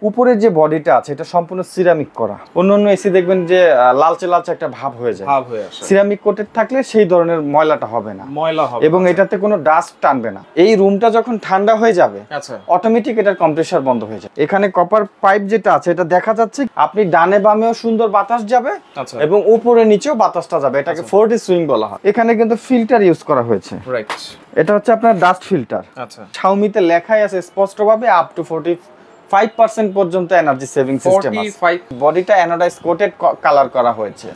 উপরে যে বডিটা আছে এটা সম্পূর্ণ সিরামিক করা। অন্যান্য এসি দেখবেন যে লালচে লালচে একটা ভাব হয়ে যায়, সিরামিক কোটেড থাকলে সেই ধরনের ময়লাটা হবে না, ময়লা হবে এবং এটাতে কোনো ডাস্ট টানবে না। এই রুমটা যখন ঠান্ডা হয়ে যাবে অটোমেটিক এটার কম্প্রেসার বন্ধ হয়ে যাবে। এখানে কপার পাইপ যেটা আছে এটা দেখা যাচ্ছে, আপনি ডানে বামেও সুন্দর বাতাস যাবে এবং উপরে নিচেও বাতাসটা যাবে, এটাকে 4D সুইং বলা হয়। এখানে কিন্তু ফিল্টার ইউজ করা হয়েছে, এটা হচ্ছে আপনার ডাস্ট ফিল্টার। শাওমিতে লেখাই আছে স্পষ্টভাবে আপ টু 45% পর্যন্ত এনার্জি সেভিং সিস্টেম আছে। বডিটা অ্যানোডাইজ কোটেড কালার করা হয়েছে।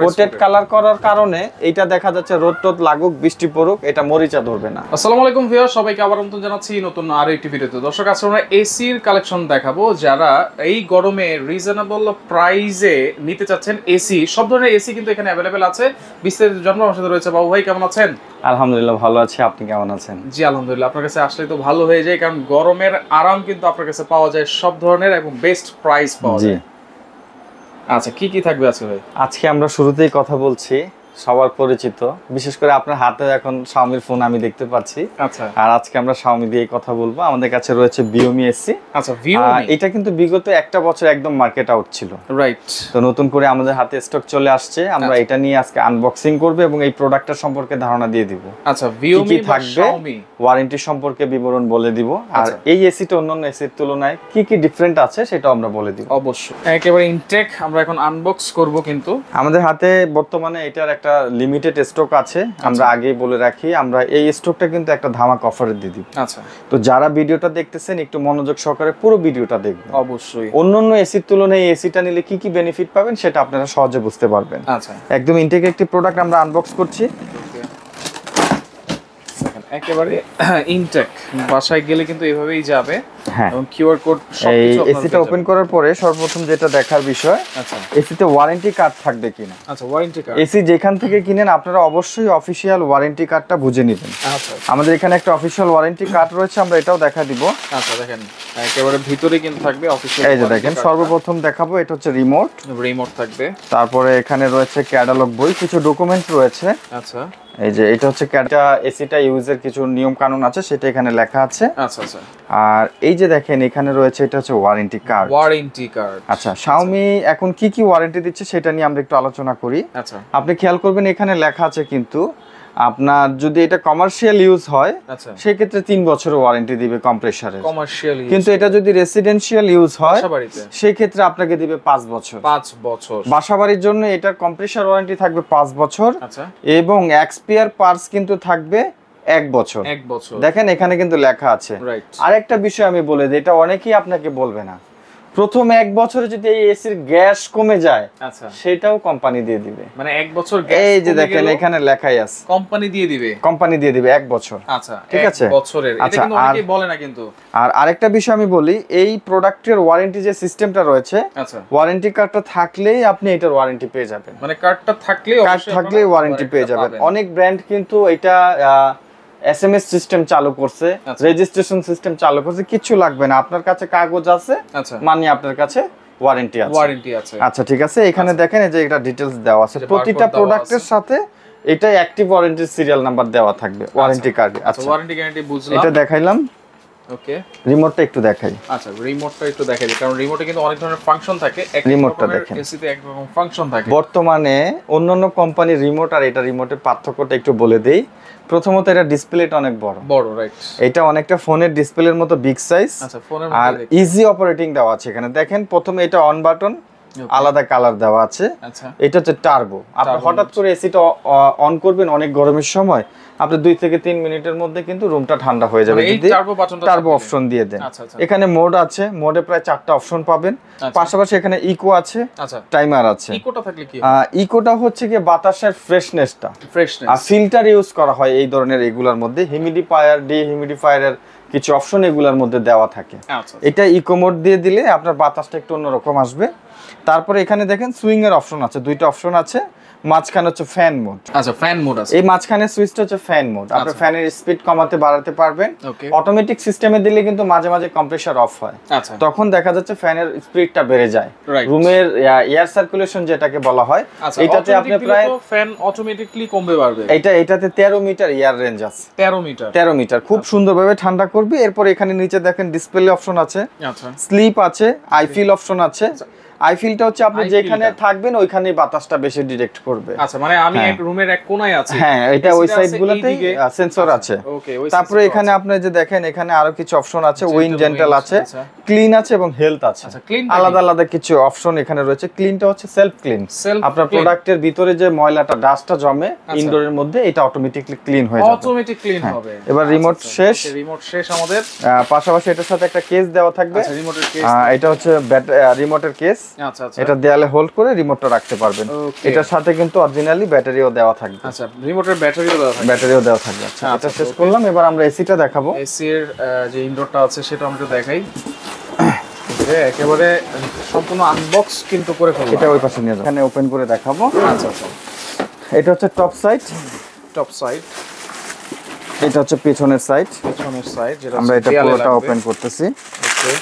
কোটেড কালার করার কারণে এটা দেখা যাচ্ছে রোদ টোদ লাগুক বৃষ্টি পড়ুক এটা মরিচা ধরবে না। আসসালামু আলাইকুম ভিউয়ার, সবাইকে আবার আমন্ত্রণ জানাচ্ছি নতুন আরো একটি ভিডিওতে। দর্শক আজকে আমরা এসির কালেকশন দেখাবো, যারা এই গরমে রিজনেবল প্রাইসে নিতে চাচ্ছেন এসি। সব ধরনের এসি কিন্তু এখানে অ্যাভেলেবেল আছে। বিস্তারিত জানবো আমার সাথে রয়েছে বাবু ভাই। কেমন আছেন? আলহামদুলিল্লাহ ভালো আছি, আপনি কেমন আছেন? জি আলহামদুলিল্লাহ, আপনার কাছে আসলে তো ভালো হয়ে যায়, কারণ গরমের আরাম কিন্তু আপনার কাছে পাওয়া যায় সব ধরনের এবং বেস্ট প্রাইস পাওয়া যায়। আচ্ছা, কি কি থাকবে আজকে ভাই? আজকে আমরা শুরুতেই কথা বলছি সবার পরিচিত, বিশেষ করে আপনার হাতে এখন শাওমির ফোন আমি দেখতে পাচ্ছি। আচ্ছা, আর আজকে আমরা শাওমি দিয়ে কথা বলবো। আমাদের কাছে রয়েছে Viomi এসি। আচ্ছা, Viomi এটা কিন্তু বিগত একটা বছর একদম মার্কেট আউট ছিল, রাইট। তো নতুন করে আমাদের হাতে স্টক চলে আসছে, আমরা এটা নিয়ে আজকে আনবক্সিং করব এবং এই প্রোডাক্টটার সম্পর্কে ধারণা দিয়ে দিব। আচ্ছা, Viomi থাকবে, ওয়ারেন্টি সম্পর্কে বিবরণ বলে দিব, আর এই এসিটা অন্যান্য এসির তুলনায় কি কি ডিফারেন্ট আছে সেটা আমরা বলে দিব। অবশ্যই একেবারে ইনটেক আমরা এখন আনবক্স করব। কিন্তু আমাদের হাতে বর্তমানে এটার একটা লিমিটেড স্টক আছে, আমরা আগেই বলে রাখি, আমরা এই স্টকটা কিন্তু একটা ধামাক অফারে দিয়ে দিব। আচ্ছা, তো যারা ভিডিওটা দেখতেছেন একটু মনোযোগ সহকারে পুরো ভিডিওটা দেখবেন। অবশ্যই অন্যান্য এসির তুলনায় এই এসিটা নিলে কি কি বেনিফিট পাবেন সেটা আপনারা সহজে বুঝতে পারবেন। আচ্ছা, একদম ইনটেক একটি প্রোডাক্ট আমরা আনবক্স করছি। একেবারে ইনটেক, বাসায় গেলে কিন্তু এইভাবেই যাবে। হ্যাঁ, এবং কিউআর কোড সবকিছু এসিটা ওপেন করার পরে সর্বপ্রথম যেটা দেখার বিষয়, আচ্ছা, এসিতে ওয়ারেন্টি কার্ড থাকবে কিনা। আচ্ছা, ওয়ারেন্টি কার্ড এসি যেখান থেকে কিনেন আপনারা অবশ্যই অফিশিয়াল ওয়ারেন্টি কার্ডটা বুঝে নেবেন। আচ্ছা, আমাদের এখানে একটা অফিশিয়াল ওয়ারেন্টি কার্ড রয়েছে, আমরা এটাও দেখা দিব। আচ্ছা, দেখেন একেবারে ভিতরে কিন্তু থাকবে অফিশিয়াল। এই যে দেখেন, সর্বপ্রথম দেখাবো এটা হচ্ছে রিমোট থাকবে। তারপরে এখানে রয়েছে ক্যাটালগ বই, কিছু ডকুমেন্ট রয়েছে। আচ্ছা, এই যে এটা হচ্ছে এসিটা ইউজের কিছু নিয়ম কানুন আছে, সেটা এখানে লেখা আছে। আচ্ছা, আচ্ছা, আর এই যে দেখেন এখানে রয়েছে এটা হচ্ছে ওয়ারেন্টি কার্ড। আচ্ছা, শাওমি এখন কি কি ওয়ারেন্টি দিচ্ছে সেটা নিয়ে আমরা একটু আলোচনা করি। আচ্ছা, আপনি খেয়াল করবেন এখানে লেখা আছে কিন্তু আপনার যদি এটা কমার্শিয়াল ইউজ হয় সেই ক্ষেত্রে 3 বছরের ওয়ারেন্টি দিবে কম্প্রেসারে। কমার্শিয়াল, কিন্তু এটা যদি রেসিডেন্সিয়াল ইউজ হয় সেই ক্ষেত্রে আপনাকে দিবে 5 বছর। 5 বছর বাসাবাড়ির জন্য এটার কম্প্রেসার ওয়ারেন্টি থাকবে 5 বছর। আচ্ছা, এবং এক্সপায়ার পার্টস কিন্তু থাকবে 1 বছর। দেখেন এখানে কিন্তু লেখা আছে। আরেকটা বিষয় আমি বলে দিই, এটা অনেকেই আপনাকে বলবে না, প্রথম 1 বছরে যদি এই এসির গ্যাস কমে যায়, আচ্ছা, সেটাও কোম্পানি দিয়ে দিবে। মানে 1 বছর গ্যাস, এই যে দেখেন এখানে লেখাই আছে কোম্পানি দিয়ে দিবে। 1 বছর। আচ্ছা, ঠিক আছে, 1 বছরের। এটা কিন্তু অনেকেই বলে না কিন্তু। আর আরেকটা বিষয় আমি বলি, এই প্রোডাক্টের ওয়ারেন্টি যে সিস্টেমটা রয়েছে, আচ্ছা, ওয়ারেন্টি কার্ডটা থাকলেই আপনি এটার ওয়ারেন্টি পেয়ে যাবেন। মানে কার্ডটা থাকলেই ওয়ারেন্টি পেয়ে যাবেন। অনেক ব্র্যান্ড কিন্তু এটা এসএমএস সিস্টেম চালু করছে, রেজিস্ট্রেশন সিস্টেম চালু করছে, কিছু লাগবে না, আপনার কাছে কাগজ আছে, মানে আপনার কাছে ওয়ারেন্টি আছে। আচ্ছা, ঠিক আছে, এখানে দেখেন এই যে এটা ডিটেইলস দেওয়া আছে, প্রতিটা প্রোডাক্টের সাথে এটা অ্যাক্টিভ ওয়ারেন্টি সিরিয়াল নাম্বার দেওয়া থাকবে ওয়ারেন্টি কার্ডে। আচ্ছা, ওয়ারেন্টি গ্যারান্টি বুঝলাম, এটা দেখাইলাম। ওকে, রিমোটটা একটু দেখাই। আচ্ছা, রিমোটটা একটু দেখাই, কারণ রিমোটে কিন্তু অনেক ধরনের ফাংশন থাকে। রিমোটটা দেখেন, এসিতে এক রকম ফাংশন থাকে। বর্তমানে অন্যান্য কোম্পানির রিমোট আর এটা রিমোটের পার্থক্যটা একটু বলে দেই। প্রথমত এটা ডিসপ্লেটা অনেক বড়, রাইট। এটা অনেকটা ফোনের ডিসপ্লের মতো বিগ সাইজ। আচ্ছা, ফোনের আর ইজি অপারেটিং দেওয়া আছে এখানে। দেখেন প্রথমে এটা অন বাটন, আলাদা কালার দেওয়া আছে। আচ্ছা, এটা হচ্ছে টার্বো। আপনি হঠাৎ করে এসিটা অন করবেন অনেক গরমের সময়, আপনি 2 থেকে 3 মিনিটের মধ্যে কিন্তু রুমটা ঠান্ডা হয়ে যাবে যদি টার্বো অপশন দিয়ে দেন। এখানে মোড আছে, মোডে প্রায় 4টা অপশন পাবেন। পাশাপাশি এখানে ইকো আছে, টাইমার আছে। ইকোটা থাকলে কি? ইকোটা হচ্ছে কি বাতাসের ফ্রেশনেসটা, আর ফিল্টার ইউজ করা হয় এই ধরনের এগুলার মধ্যে। হিউমিডিফায়ার, ডিহিউমিডিফায়ারের কিছু অপশন এগুলার মধ্যে দেওয়া থাকে। এটা ইকো মোড দিয়ে দিলে আপনার বাতাসটা একটু অন্যরকম আসবে। তারপরে এখানে দেখেন সুইং এর অপশন আছে, 2টা অপশন আছে। মাঝখানে হচ্ছে ফ্যান মোড। আচ্ছা, ফ্যান মোড আছে। এই মাঝখানে সুইচটা হচ্ছে ফ্যান মোড। আপনি ফ্যানের স্পিড কমাতে বাড়াতে পারবেন। ওকে। অটোমেটিক সিস্টেমে দিলে কিন্তু মাঝে মাঝে কম্প্রেসার অফ হয়। আচ্ছা, তখন দেখা যাচ্ছে ফ্যানের স্পিডটা বেড়ে যায়, রুমের এয়ার সার্কুলেশন যেটাকে বলা হয়। এটাতে আপনি প্রায় ফ্যান অটোমেটিক্যালি কমবে বাড়বে। এটাতে 13 মিটার এয়ার রেঞ্জ আছে। 13 মিটার খুব সুন্দরভাবে ঠান্ডা করবে। এরপর এখানে নিচে দেখেন ডিসপ্লে অপশন আছে, আচ্ছা, স্লিপ আছে, আই ফিল অপশন আছে। আই ফিলটা হচ্ছে আপনি যেখানে থাকবেন ওইখানেই বাতাসটা বেশি ডিটেক্ট করবে। আচ্ছা, মানে আমি এক রুমের এক কোণায় আছি, হ্যাঁ, এটা ওই সাইডগুলোতেই সেন্সর আছে। ওকে। তারপরে এখানে আপনি যে দেখেন এখানে আরো কিছু অপশন আছে, উইন্ড জেন্টাল আছে, ক্লিন আছে এবং হেলথ আছে। আলাদা আলাদা কিছু অপশন এখানে রয়েছে। ক্লিনটা হচ্ছে সেলফ ক্লিন, আপনার প্রোডাক্টের ভিতরে যে ময়লাটা ডাস্টটা জমে ইনডোরের মধ্যে এটা অটোমেটিক্যালি ক্লিন হয়ে যাবে, অটোমেটিক ক্লিন হবে। এবার রিমোট শেষ, রিমোট শেষ আমাদের। পাশাপাশি এটার সাথে একটা কেস দেওয়া থাকবে। আচ্ছা, রিমোটের কেস, এটা হচ্ছে রিমোটের কেস। আচ্ছা আচ্ছা, এটা দেয়ালে হোল্ড করে রিমোটটা রাখতে পারবেন। এটার সাথে কিন্তু অরিজিনালি ব্যাটারিও দেওয়া থাকবে। আচ্ছা, রিমোটের ব্যাটারিও দেওয়া থাকবে। আচ্ছা, এটা শেষ করলাম। এবার আমরা এসিটা দেখাবো। এসি এর যে ইনডোরটা আছে সেটা আমরা দেখাই। একেবারে সম্পূর্ণ আনবক্স কিন্তু করে ফেললাম। এটা ওই পাশে নিয়ে যাও, এখানে ওপেন করে দেখাবো। আচ্ছা আচ্ছা, এটা হচ্ছে টপ সাইড, এটা হচ্ছে পেছনের সাইড, যেটা আমরা এটা পুরোটা ওপেন করতেছি। ওকে,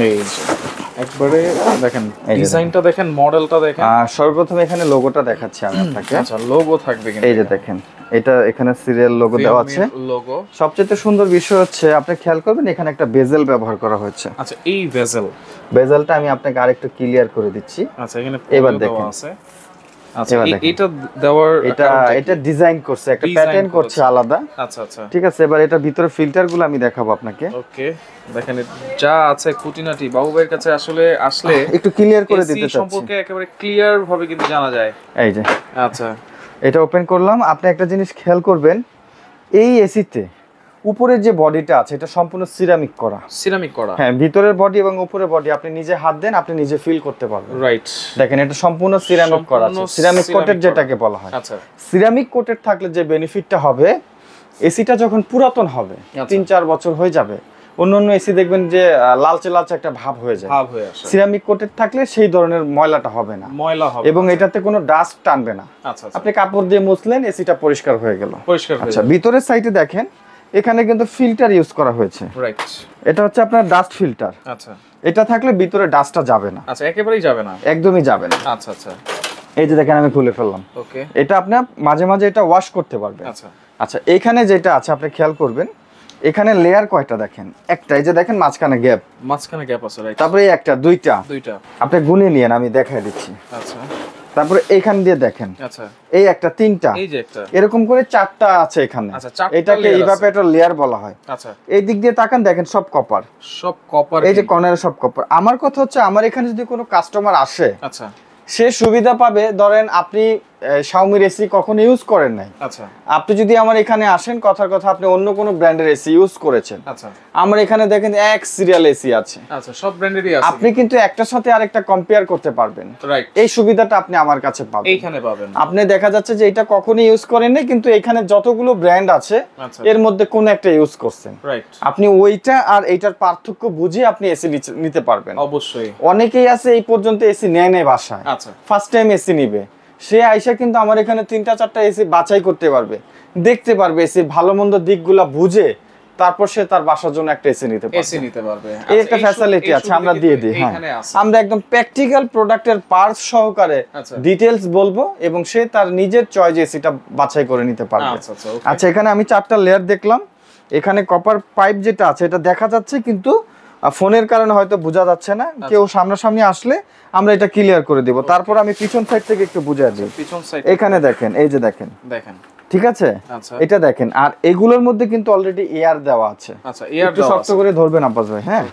এই একবারে দেখেন ডিজাইনটা দেখেন, মডেলটা দেখেন। সর্বপ্রথম এখানে লোগোটা দেখাচ্ছি আমি আপনাকে। আচ্ছা, লোগো থাকবে কিন্তু। এই যে দেখেন, এটা এখানে সিরিয়াল লোগো দেওয়া আছে। লোগো সবচেয়ে সুন্দর বিষয় হচ্ছে আপনি খেয়াল করবেন এখানে একটা বেজেল ব্যবহার করা হয়েছে। আচ্ছা, এই বেজেলটা আমি আপনাকে আরেকটু ক্লিয়ার করে দিচ্ছি। আচ্ছা, এখানে এবার দেখেন আছে। আচ্ছা, এটা দেওয়ার এটা ডিজাইন করছে, একটা প্যাটার্ন করছে আলাদা। আচ্ছা আচ্ছা, ঠিক আছে। এবার এটা ভিতরে ফিল্টারগুলো আমি দেখাবো আপনাকে। ওকে, দেখেন যা আছে খুঁটিনাটি বাবু ভাইয়ের কাছে আসলে আসলে একটু ক্লিয়ার করে দিতে চাচ্ছি, সম্পর্কে একেবারে ক্লিয়ার ভাবে কিন্তু জানা যায়। এই যে আচ্ছা, এটা ওপেন করলাম। আপনি একটা জিনিস খেয়াল করবেন, এই এসিতে উপরের যে বডিটা আছে এটা সম্পূর্ণ সিরামিক করা। হ্যাঁ, ভিতরের বডি এবং উপরের বডি আপনি নিজে হাত দেন, আপনি নিজে ফিল করতে পারবেন। রাইট, দেখেন এটা সম্পূর্ণ সিরামিক করা আছে, সিরামিক কোটেড যেটাকে বলা হয়। আচ্ছা, সিরামিক কোটেড থাকলে যে বেনিফিটটা হবে, এসিটা যখন পুরাতন হবে 3-4 বছর হয়ে যাবে, অন্য এসি দেখবেন যে লালচে লালচে একটা ভাব হয়ে যায়। সিরামিক কোটেড থাকলে সেই ধরনের ময়লাটা হবে না, এবং এটাতে কোনো ডাস্ট টানবে না। আপনি কাপড় দিয়ে মুছলেন, এসিটা পরিষ্কার হয়ে গেল। আচ্ছা, ভিতরের সাইডে দেখেন এখানে কিন্তু ফিল্টার ইউজ করা হয়েছে। রাইট, এটা হচ্ছে আপনার ডাস্ট ফিল্টার। আচ্ছা, এটা থাকলে ভিতরে ডাস্টটা যাবে না। আচ্ছা, একেবারেই যাবে না, একদমই যাবে না। আচ্ছা আচ্ছা, এই যে দেখেন আমি খুলে ফেললাম। ওকে, এটা আপনি মাঝে মাঝে এটা ওয়াশ করতে পারবেন। আচ্ছা আচ্ছা, এখানে যেটা আছে আপনি খেয়াল করবেন, এখানে লেয়ার কয়টা দেখেন, একটা, এই যে দেখেন মাঝখানে গ্যাপ আছে। রাইট, তারপরে এই একটা, দুইটা আপনি গুনে নিয়েন, আমি দেখাই দিচ্ছি। আচ্ছা, তারপরে এইখান দিয়ে দেখেন, আচ্ছা, এই একটা, তিনটা, এই যে একটা, এরকম করে 4টা আছে এখানে। আচ্ছা, এটাকে ইভাপোরেটর লেয়ার বলা হয়। আচ্ছা, এই দিক দিয়ে তাকান, দেখেন সব কপার, এই যে কর্নারে সব কপার। আমার কথা হচ্ছে, আমার এখানে যদি কোনো কাস্টমার আসে, আচ্ছা, সে সুবিধা পাবে। ধরেন আপনি শাওমির এসি কখনো ইউজ করেন নাই, আচ্ছা, আপনি যদি আমার এখানে আসেন, কথার কথা আপনি অন্য কোনো ব্র্যান্ডের এসি ইউজ করেছেন, আচ্ছা, আমার এখানে দেখেন এক সিরিয়াল এসি আছে, আচ্ছা, সব ব্র্যান্ডেরই আছে, আপনি কিন্তু একটার সাথে আরেকটা কম্পেয়ার করতে পারবেন। রাইট, এই সুবিধাটা আপনি আমার কাছে পাবেন, এইখানে পাবেন। আপনি দেখা যাচ্ছে যে এটা কখনোই ইউজ করেন নাই, কিন্তু এখানে যতগুলো ব্র্যান্ড আছে এর মধ্যে কোন একটা ইউজ করছেন। রাইট, আপনি ওইটা আর এইটার পার্থক্য বুঝে আপনি এসি নিতে পারবেন। অবশ্যই, অনেকেই আছে এই পর্যন্ত এসি নেয় নাই বাসায়, আচ্ছা, ফার্স্ট টাইম এসি নিবে, সে আইসা কিন্তু আমার এখানে 3টা-4টা এসি বাছাই করতে পারবে, দেখতে পারবে এসি ভালো মন্দ দিকগুলা বুঝে, তারপর সে তার বাসার জন্য একটা এসি নিতে পারবে। এই একটা ফ্যাসিলিটি আছে, আমরা দিয়ে দিই। হ্যাঁ, আমরা একদম প্র্যাকটিক্যাল প্রোডাক্টের পার্টস সহকারে ডিটেইলস বলবো, এবং সে তার নিজের চয়েস এসিটা বাছাই করে নিতে পারবে। আচ্ছা, এখানে আমি 4টা লেয়ার দেখলাম। এখানে কপার পাইপ যেটা আছে এটা দেখা যাচ্ছে, কিন্তু ফোনের কারণে হয়তো বোঝা যাচ্ছে না। কেউ সামনাসামনি আসলে আমরা এটা ক্লিয়ার করে দিব। তারপর আমি পিছন সাইড থেকে একটু বুঝিয়ে দিই। এখানে দেখেন, এই যে দেখেন, ঠিক আছে, এটা দেখেন। আর এগুলোর মধ্যে কিন্তু অলরেডি এয়ার দেওয়া আছে। আচ্ছা, এয়ার একটু শক্ত করে ধরবেন আব্বাস ভাই। হ্যাঁ,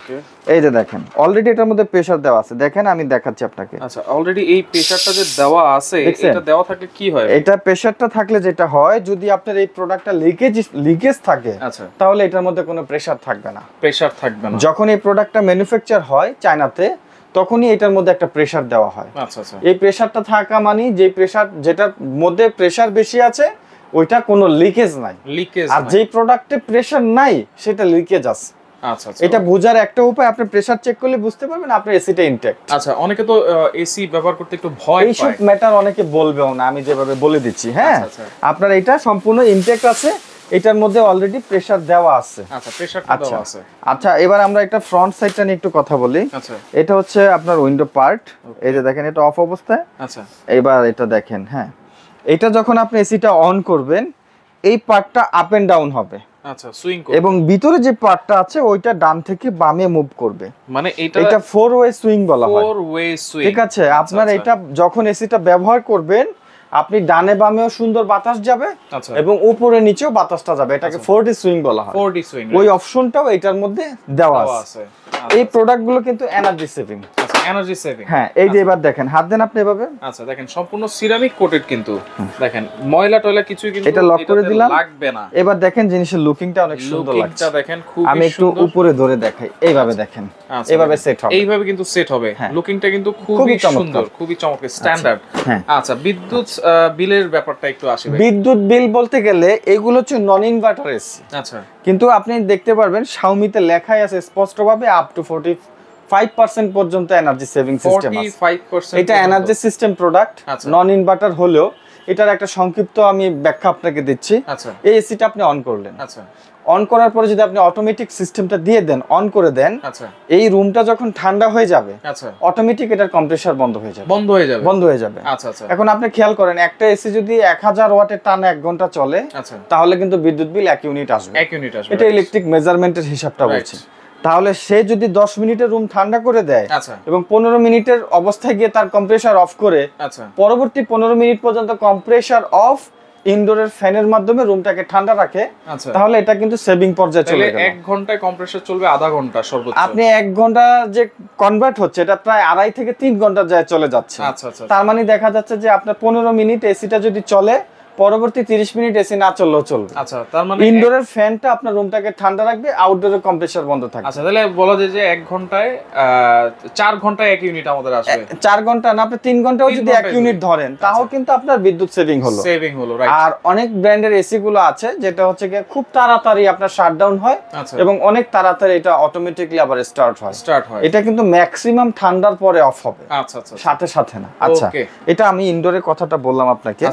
এই যে দেখেন অলরেডি এটার মধ্যে প্রেসার দেওয়া আছে। দেখেন আমি দেখাচ্ছি আপনাকে। আচ্ছা, অলরেডি এই প্রেসারটা যে দেওয়া আছে, এটা দেওয়া থাকলে কি হয়? এটা প্রেসারটা থাকলে যেটা হয়, যদি আপনার এই প্রোডাক্টটা লিকেজ থাকে, আচ্ছা, তাহলে এটার মধ্যে কোনো প্রেসার থাকবে না। যখন এই প্রোডাক্টটা ম্যানুফ্যাকচার হয় চায়নাতে, তখনই এটার মধ্যে একটা প্রেসার দেওয়া হয়। আচ্ছা আচ্ছা, এই প্রেসারটা থাকা মানে যে প্রেসার, যেটার মধ্যে প্রেসার বেশি আছে ওইটা কোনো লিকেজ নাই, আর যেই প্রোডাক্টে প্রেসার নাই সেটা লিকেজ আছে। আচ্ছা আচ্ছা, এটা বোঝার একটা উপায়, আপনি প্রেসার চেক করলে বুঝতে পারবেন আপনার এসিটা ইনটেক্ট। আচ্ছা, অনেকে তো এসি ব্যবহার করতে একটু ভয় পায়, এইসব ম্যাটার অনেকে বলবেও না, আমি যেভাবে বলে দিচ্ছি। হ্যাঁ, আপনার এটা সম্পূর্ণ ইনটেক্ট আছে, এটার মধ্যে অলরেডি প্রেসার দেওয়া আছে। আচ্ছা, প্রেসারটা দেওয়া আছে। আচ্ছা, এবার আমরা একটা ফ্রন্ট সাইডটা নিয়ে একটু কথা বলি। আচ্ছা, এটা হচ্ছে আপনার উইন্ডো পার্ট, এই যে দেখেন এটা অফ অবস্থায়। আচ্ছা, এবার এটা দেখেন, হ্যাঁ, এটা যখন আপনি এসিটা অন করবেন এই পার্টটা আপ এন্ড ডাউন হবে। আচ্ছা, সুইং করবে, এবং ভিতরে যে পার্টটা আছে ওইটা ডান থেকে বামে মুভ করবে, মানে এটা ফোর ওয়ে সুইং বলা হয়। ফোর ওয়ে সুইং, ঠিক আছে। আপনার এটা যখন এসিটা ব্যবহার করবেন আপনি ডানে বামেও সুন্দর বাতাস যাবে এবং উপরে নিচেও বাতাসটা যাবে, এটাকে 4D সুইং বলা হয়। 4D সুইং, ওই অপশনটাও এটার মধ্যে দেওয়া আছে। এই প্রোডাক্টগুলো কিন্তু এনার্জি সেভিং। আচ্ছা, এনার্জি সেভিং। হ্যাঁ, এই যে এবার দেখেন, হাত দেন আপনি এভাবে। আচ্ছা, দেখেন সম্পূর্ণ সিরামিক কোটেড, কিন্তু দেখেন ময়লা টয়লা কিছুই কিন্তু এটা লক করে দিলাম, লাগবে না। এবার দেখেন জিনিসের লুকিংটা অনেক সুন্দর লাগছে। লুকিংটা দেখেন খুব সুন্দর। আমি একটু উপরে ধরে দেখাই, এইভাবে দেখেন, এইভাবে সেট হবে, এইভাবে কিন্তু সেট হবে। লুকিংটা কিন্তু খুবই সুন্দর, খুবই চমৎকার, স্ট্যান্ডার্ড। আচ্ছা, বিদ্যুৎ বিলের ব্যাপারটা একটু আসে। বিদ্যুৎ বিল বলতে গেলে এগুলো হচ্ছে নন ইনভার্টার এসি। আচ্ছা, কিন্তু আপনি দেখতে পারবেন Xiaomi-তে লেখাই আছে স্পষ্টভাবে আপ টু 45% পর্যন্ত এনার্জি সেভিং সিস্টেম আছে। 45%। এটা এনার্জি সিস্টেম প্রোডাক্ট, নন ইনভার্টার হলেও এটার একটা সংক্ষিপ্ত আমি ব্যাখ্যা আপনাকে দিচ্ছি। আচ্ছা, এই এসিটা আপনি অন করলেন, আচ্ছা, অন করার পরে যদি আপনি অটোমেটিক সিস্টেমটা দিয়ে দেন, অন করে দেন, আচ্ছা, এই রুমটা যখন ঠান্ডা হয়ে যাবে, আচ্ছা, অটোমেটিক এটার কম্প্রেসার বন্ধ হয়ে যাবে, বন্ধ হয়ে যাবে। আচ্ছা, আচ্ছা। এখন আপনি খেয়াল করেন, একটা এসি যদি 1000 ওয়াটের টানা 1 ঘন্টা চলে, আচ্ছা, তাহলে কিন্তু বিদ্যুৎ বিল 1 ইউনিট আসবে। 1 ইউনিট আসবে। এটা ইলেকট্রিক মেজারমেন্টের হিসাবটা বলছে। তাহলে সে যদি 10 মিনিটের রুম ঠান্ডা করে দেয় এবং 15 মিনিটের অবস্থায় গিয়ে তার কম্প্রেসার অফ করে পরবর্তী 15 মিনিট পর্যন্ত কম্প্রেসার অফ ইনডোরের ফ্যানের মাধ্যমে রুমটাকে ঠান্ডা রাখে, তাহলে এটা কিন্তু সেভিং পর্যায়ে চলে গেল। 1 ঘন্টায় কম্প্রেসার চলবে আধা ঘন্টা সর্বোচ্চ। আপনি 1 ঘন্টা যে কনভার্ট হচ্ছে এটা প্রায় 2.5 থেকে 3 ঘন্টা যায় চলে যাচ্ছে। আচ্ছা, আচ্ছা। তার মানে দেখা যাচ্ছে যে আপনার 15 মিনিট এসিটা যদি চলে, পরবর্তী 30 মিনিট এসি না চললেও চলবে। আচ্ছা, তার মানে ইনডোরের ফ্যানটা আপনার রুমটাকে ঠান্ডা রাখবে, আউটডোরের কম্প্রেসার বন্ধ থাকবে। আচ্ছা, তাহলে বলা যায় যে 1 ঘন্টায় 4 ঘন্টায় 1 ইউনিট আমাদের আসবে। 4 ঘন্টা না, আপনি 3 ঘন্টাও যদি 1 ইউনিট ধরেন তাও কিন্তু আপনার বিদ্যুৎ সেভিং হলো। রাইট। আর অনেক ব্র্যান্ডের এসি গুলো আছে যেটা হচ্ছে কি খুব তাড়াতাড়ি আপনার শাটডাউন হয় এবং অনেক তাড়াতাড়ি এটা অটোমেটিক্যালি আবার স্টার্ট হয়। এটা কিন্তু ম্যাক্সিমাম ঠান্ডার পরে অফ হবে। আচ্ছা, আচ্ছা, সাথে সাথে না। আচ্ছা, এটা আমি ইনডোরের কথাটা বললাম আপনাকে,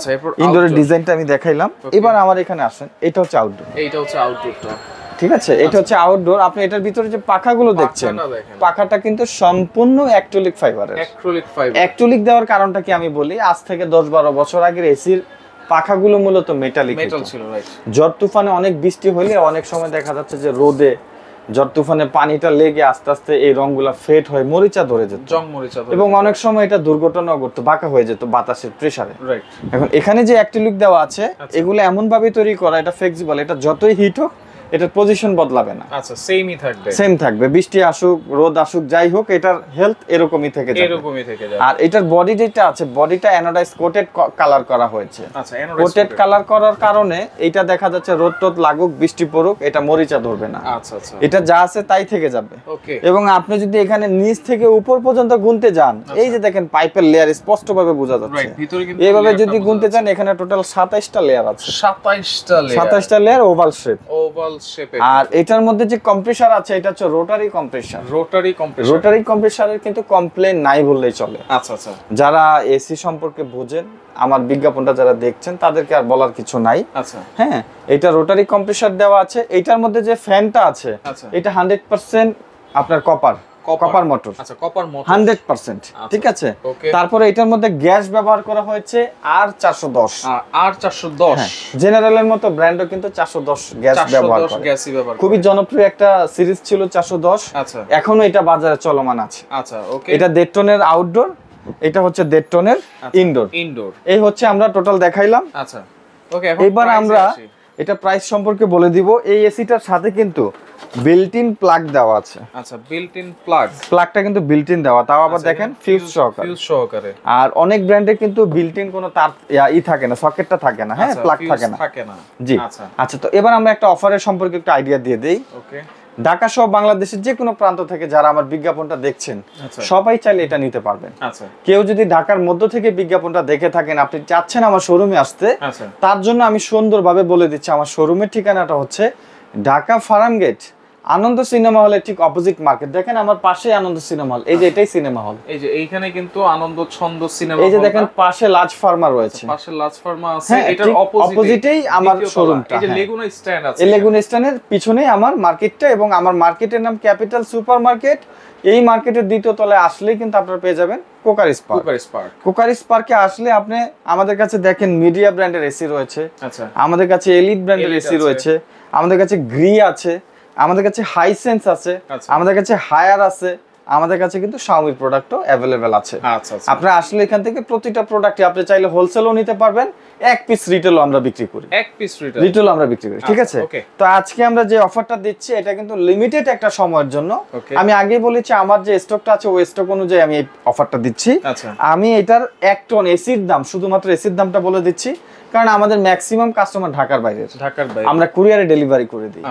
ইনডোরের ডিজাইনটা আমি দেখাইলাম। এবার আমার এখানে আসেন, এটা হচ্ছে আউটডোর। এইটা হচ্ছে আউটডোরটা, ঠিক আছে। এটা হচ্ছে আউটডোর। আপনি এটার ভিতরে যে পাখাগুলো দেখছেন, পাখাটা কিন্তু সম্পূর্ণ অ্যাক্রিলিক ফাইবারের। অ্যাক্রিলিক দেওয়ার কারণটা কি আমি বলি, আজ থেকে 10-12 বছর আগের এসির পাখাগুলো মূলত মেটাল ছিল। ঝড় তুফানে অনেক বৃষ্টি হলে অনেক সময় দেখা যাচ্ছে যে রোদে ঝড় তুফানে পানিটা লেগে আস্তে আস্তে এই রংগুলা ফেড হয়ে মরিচা ধরে যেত, এবং অনেক সময় এটা দুর্ঘটনাও ঘটতো, বাঁকা হয়ে যেত বাতাসের প্রেসারে। এখন এখানে যে অ্যাক্রিলিক দেওয়া আছে এগুলো এমন ভাবে তৈরি করা, এটা ফ্লেক্সিবল, এটা যতই হিট হোক এটার পজিশন বদলাবে না। আচ্ছা, সেম থাকবে, বৃষ্টি আসুক রোদ আসুক যাই হোক এটার হেলথ এরকমই থেকে যাবে। আর এটার বডি যেটা আছে, বডিটা অ্যানোডাইজ কোটেড কালার করা হয়েছে। আচ্ছা, কোটেড কালার করার কারণে এটা দেখা যাচ্ছে রোদ টোদ লাগুক বৃষ্টি পড়ুক এটা মরিচা ধরবে না। আচ্ছা, আচ্ছা, এটা যা আছে তাই থেকে যাবে। এবং আপনি যদি এখানে নিচ থেকে উপর পর্যন্ত গুনতে যান, এই যে দেখেন পাইপের লেয়ার স্পষ্টভাবে বোঝা যাচ্ছে। এইভাবে যদি গুনতে চান এখানে টোটাল 27টা লেয়ার আছে। 27টা লেয়ার ওভাল শেপ। আর এটার মধ্যে যে কম্প্রেসার আছে এটা হচ্ছে রোটারি কম্প্রেসারের কিন্তু কমপ্লেন নাই বললেই চলে। আচ্ছা, আচ্ছা, যারা এসি সম্পর্কে বোঝেন, আমার বিজ্ঞাপনটা যারা দেখছেন তাদেরকে আর বলার কিছু নাই। আচ্ছা, হ্যাঁ, এটা রোটারি কম্প্রেসার দেওয়া আছে। এটার মধ্যে যে ফ্যানটা আছে এটা 100% আপনার কপার মোটর। আচ্ছা, কপার মোটর 100%। ঠিক আছে। তারপরে এটার মধ্যে গ্যাস ব্যবহার করা হয়েছে R410। জেনারেলের মতো ব্র্যান্ডও কিন্তু 410 গ্যাস ব্যবহার করে। খুবই জনপ্রিয় একটা সিরিজ ছিল 410। আচ্ছা, এখনো এটা বাজারে চলমান আছে। আচ্ছা, ওকে। এটা 1.5 টনের আউটডোর, এটা হচ্ছে 1.5 টনের ইনডোর। এই হচ্ছে আমরা টোটাল দেখাইলাম। আচ্ছা, ওকে। এবার আমরা এটা প্রাইস সম্পর্কে বলে দিব। এই এসিটার সাথে কিন্তু বিল্ট ইন প্লাগ দেওয়া আছে। আচ্ছা, বিল্ট ইন প্লাগটা কিন্তু বিল্ট ইন দেওয়া, তাও আবার দেখেন ফিউজ সহকারে। আর অনেক ব্র্যান্ডে কিন্তু বিল্ট ইন কোনো তার থাকে না, সকেটটা থাকে না। হ্যাঁ, প্লাগ থাকে না। জি। আচ্ছা, তো এবার আমরা একটা অফারের সম্পর্কে একটু আইডিয়া দিয়ে দেই। ওকে। ঢাকা সহ বাংলাদেশের যে কোনো প্রান্ত থেকে যারা আমার বিজ্ঞাপনটা দেখছেন সবাই চাইলে এটা নিতে পারবেন। কেউ যদি ঢাকার মধ্য থেকে বিজ্ঞাপনটা দেখে থাকেন, আপনি চাচ্ছেন আমার শোরুমে আসতে, তার জন্য আমি সুন্দরভাবে বলে দিচ্ছি আমার শোরুমের ঠিকানাটা হচ্ছে ঢাকা ফার্ম গেট আনন্দ সিনেমা হলের ঠিক অপোজিট মার্কেট। দেখেন আমার পাশে আনন্দ সিনেমা হল, এই যে এটাই সিনেমা হল। এই যে এইখানে কিন্তু আনন্দ ছন্দ সিনেমা, এই যে দেখেন পাশে লাজ ফার্মা রয়েছে, পাশে লাজ ফার্মা আছে, এটার অপোজিটেই আমার শোরুমটা। এই যে লেগুনা স্ট্যান্ড আছে, এই লেগুনা স্ট্যান্ডের পিছনেই আমার মার্কেটটা, এবং আমার মার্কেটের নাম ক্যাপিটাল সুপার মার্কেট। এই মার্কেটের দ্বিতীয় তলায় আসলেই কিন্তু আপনারা পেয়ে যাবেন কোকার স্পার্ক। কোকার স্পার্কে আসলে আপনি আমাদের কাছে দেখেন মিডিয়া ব্র্যান্ডের এসি রয়েছে, আচ্ছা, আমাদের কাছে এলিট ব্র্যান্ডের এসি রয়েছে, আমাদের কাছে গ্রি আছে, আমাদের কাছে হাইসেন্স আছে, আমাদের কাছে হায়ার আছে, আমাদের কাছে কিন্তু শাওমির প্রোডাক্টও অ্যাভেলেবেল আছে। আচ্ছা, আপনারা আসলে এখান থেকে প্রতিটা প্রোডাক্টই আপনি চাইলে হোলসেলও নিতে পারবেন, এক পিস রিটেলও আমরা বিক্রি করি, এক পিস রিটেলও আমরা বিক্রি করি। ঠিক আছে, তো আজকে আমরা যে অফারটা দিচ্ছি এটা কিন্তু লিমিটেড একটা সময়ের জন্য। আমি আগেই বলেছি আমার যে স্টকটা আছে ওই স্টক অনুযায়ী আমি এই অফারটা দিচ্ছি। আমি এটার 1 টন এসির দাম, শুধুমাত্র এসির দামটা বলে দিচ্ছি, কারণ আমাদের ম্যাক্সিমাম কাস্টমার ঢাকার বাইরে, আমরা কুরিয়ারে ডেলিভারি করে দিই।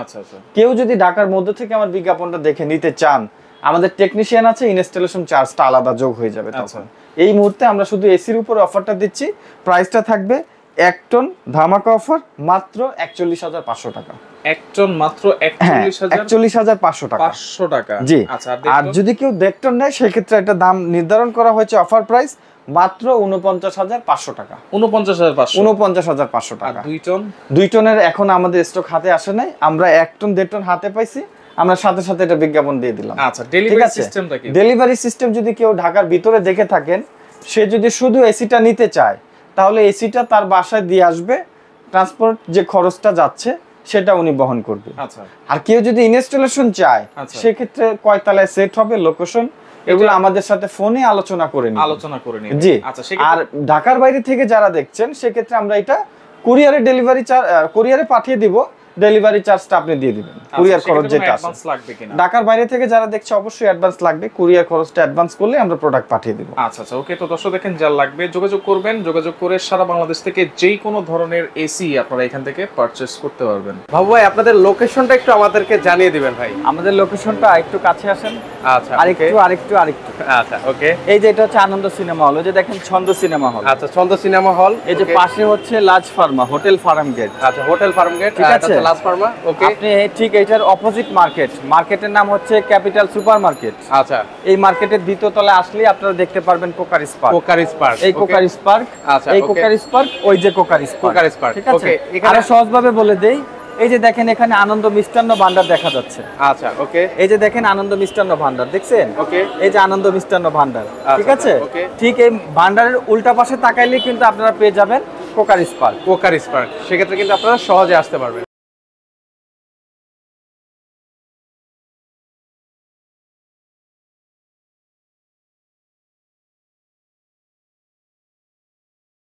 কেউ যদি ঢাকার মধ্যে থেকে আমার বিজ্ঞাপনটা দেখে নিতে চান, আমাদের টেকনিশিয়ান আছে, ইনস্টলেশন চার্জটা আলাদা যোগ হয়ে যাবে তখন। এই মুহূর্তে আমরা শুধু এসির উপর অফারটা দিচ্ছি, প্রাইসটা থাকবে 1 টন ধামাকা অফার মাত্র 41,500 টাকা। 1 টন মাত্র 41,500 টাকা, 500 টাকা। জি, আর যদি কেউ 1.5 টন নেয় সেক্ষেত্রে একটা দাম নির্ধারণ করা হয়েছে অফার প্রাইস মাত্র 49,500 টাকা। 49,500 টাকা। 2 টনের এখন আমাদের স্টক হাতে আসে নাই, আমরা 1 টন 1.5 টন হাতে পাইছি, আমরা সাথে সাথে এটা বিজ্ঞাপন দিয়ে দিলাম। আচ্ছা, ডেলিভারি সিস্টেমটা কি? ডেলিভারি সিস্টেম যদি কেউ ঢাকার ভিতরে দেখে থাকেন, সে যদি শুধু এসিটা নিতে চায় তাহলে এসিটা তার বাসায় দিয়ে আসবে, ট্রান্সপোর্ট যে খরচটা যাচ্ছে সেটা উনি বহন করবে। আচ্ছা, আর কেউ যদি ইনস্টলেশন চায় সেক্ষেত্রে কয় তলায় সেট হবে, লোকেশন, এগুলো আমাদের সাথে ফোনে আলোচনা করে নিই। জি, আর ঢাকার বাইরে থেকে যারা দেখছেন সেক্ষেত্রে আমরা এটা কুরিয়ারে কুরিয়ারে পাঠিয়ে দিব, ডেলিভারি চার্জটা আপনি দিয়ে দিবেন, কুরিয়ার খরচ যেটা আছে। ঢাকার বাইরে থেকে যারা দেখছে অবশ্যই অ্যাডভান্স লাগবে, কুরিয়ার খরচটা অ্যাডভান্স করলে আমরা প্রোডাক্ট পাঠিয়ে দিব। আচ্ছা, ওকে। তো দর্শক দেখেন, যা লাগবে যোগাযোগ করবেন, যোগাযোগ করে সারা বাংলাদেশ থেকে যেই কোনো ধরনের এসি আপনারা এখান থেকে পারচেজ করতে পারবেন। বাবু ভাই, আপনাদের লোকেশনটা একটু আমাদেরকে জানিয়ে দিবেন ভাই। আমাদের লোকেশনটা একটু কাছে আসেন। আচ্ছা, আরেকটু। আচ্ছা, ওকে। এই যে এটা হচ্ছে আনন্দ সিনেমা হল, যে দেখেন ছন্দ সিনেমা হল। আচ্ছা, ছন্দ সিনেমা হল। এই যে পাশে হচ্ছে লাজ ফার্মা, হোটেল ফার্ম গেট। আচ্ছা, হোটেল ফার্ম গেট, ঠিক আছে, লাজ ফার্মা। ওকে, আপনি ঠিক এটার অপোজিট মার্কেটের নাম হচ্ছে ক্যাপিটাল সুপার মার্কেট। আচ্ছা, এই মার্কেটের দ্বিতীয় তলায় আসলে আপনারা দেখতে পারবেন কোকার স্পার্ক। এই কোকার স্পার্ক, আচ্ছা, এই কোকার স্পার্ক, ওই যে কোকার স্পার্ক। ঠিক আছে, আরো সহজভাবে বলে দেই, এই যে দেখেন এখানে আনন্দ মিষ্টান্ন ভান্ডার দেখা যাচ্ছে। আচ্ছা, ওকে। এই যে দেখেন আনন্দ মিষ্টান্ন ভান্ডার দেখছেন, ওকে। এই যে আনন্দ মিষ্টান্ন ভান্ডার, ঠিক আছে, ঠিক এই ভান্ডারের উল্টা পাশে তাকাইলে কিন্তু আপনারা পেয়ে যাবেন কোকার স্পার্ক। সেক্ষেত্রে কিন্তু আপনারা সহজে আসতে পারবেন।